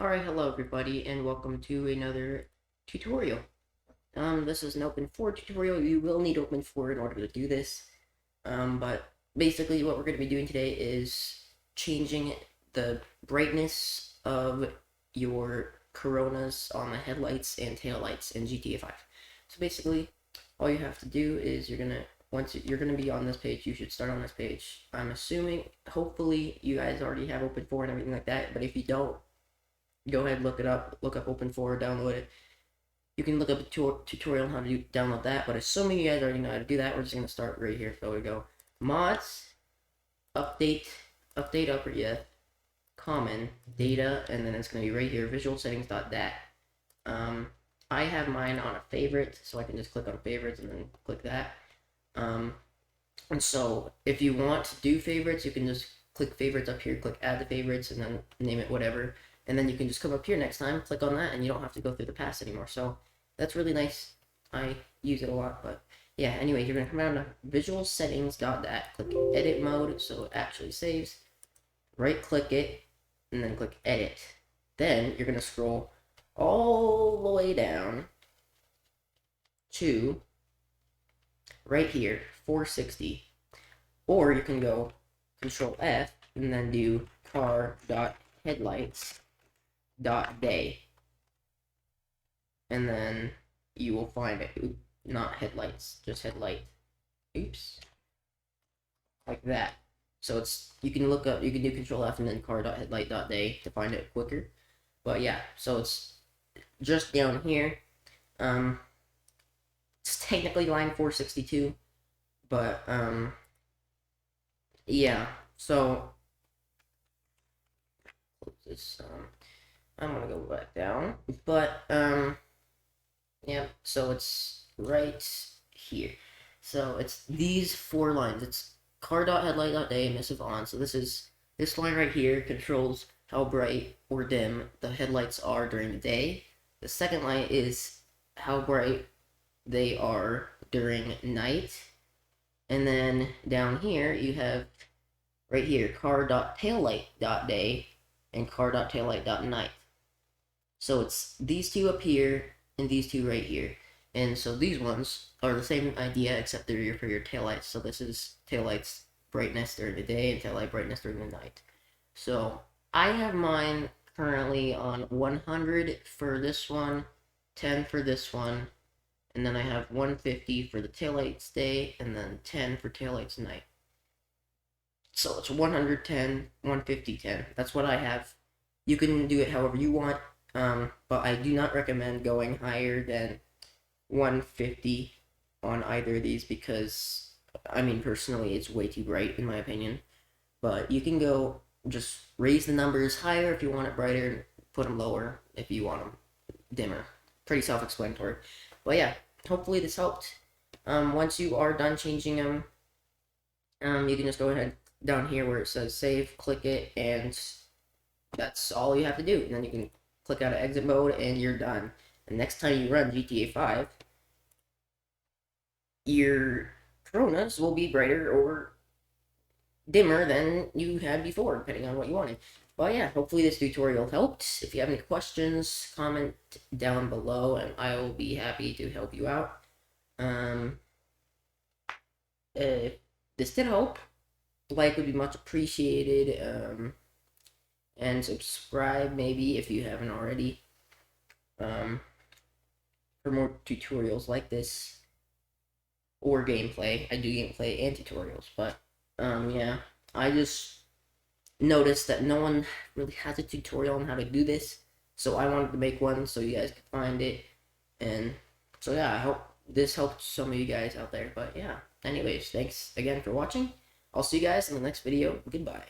Alright, hello everybody, and welcome to another tutorial. This is an Open4 tutorial. You will need Open4 in order to do this. But basically what we're going to be doing today is changing the brightness of your coronas on the headlights and taillights in GTA 5. So basically, all you have to do is once you're going to be on this page, you should start on this page. I'm assuming, hopefully, you guys already have Open4 and everything like that, but if you don't, go ahead, look up Open4, download it. You can look up a tutorial on how to download that, but assuming you guys already know how to do that, we're just going to start right here. So we go, mods, update upper, yeah, common, data, and then it's going to be right here, visual settings.dat. I have mine on a favorite, so I can just click on favorites and then click that. And so if you want to do favorites, you can just click favorites up here, click add the favorites, and then name it whatever. And then you can just come up here next time, click on that, and you don't have to go through the pass anymore. So that's really nice. I use it a lot, but yeah, anyway, you're going to come down to visual settings.dat, click edit mode, so it actually saves. Right click it, and then click edit. Then you're going to scroll all the way down to right here, 460. Or you can go Control F and then do car.headlights.day, and then you will find it. Not headlights, just headlight. Oops. Like that. So it's, you can look up, you can do Control F and then car.headlight.day to find it quicker. But yeah, so it's just down here. It's technically line 462, but yeah. So this, I'm gonna go back down, but yeah. So it's right here. So it's these four lines. It's car.headlight.day, emissive on. So this line right here controls how bright or dim the headlights are during the day. The second line is how bright they are during night. And then down here you have right here car.taillight.day and car.taillight.night. So it's these two up here and these two right here. And so these ones are the same idea, except they're for your taillights. So this is taillights brightness during the day and taillight brightness during the night. So I have mine currently on 100 for this one, 10 for this one, and then I have 150 for the taillights day, and then 10 for taillights night. So it's 110, 150, 10. That's what I have. You can do it however you want, but I do not recommend going higher than 150 on either of these because, I mean, personally, it's way too bright in my opinion. But you can go, just raise the numbers higher if you want it brighter, and put them lower if you want them dimmer. Pretty self-explanatory. But yeah, hopefully this helped. Once you are done changing them, you can just go ahead down here where it says save, click it, and that's all you have to do. And then you can click out of exit mode and you're done. And next time you run GTA 5, your coronas will be brighter or dimmer than you had before, depending on what you wanted. But yeah, hopefully this tutorial helped. If you have any questions, comment down below, and I will be happy to help you out. If this did help, like would be much appreciated, and subscribe maybe if you haven't already, for more tutorials like this, or gameplay. I do gameplay and tutorials, but yeah, I just noticed that no one really has a tutorial on how to do this, so I wanted to make one so you guys could find it. And so yeah, I hope this helped some of you guys out there. But yeah, anyways, thanks again for watching. I'll see you guys in the next video. Goodbye.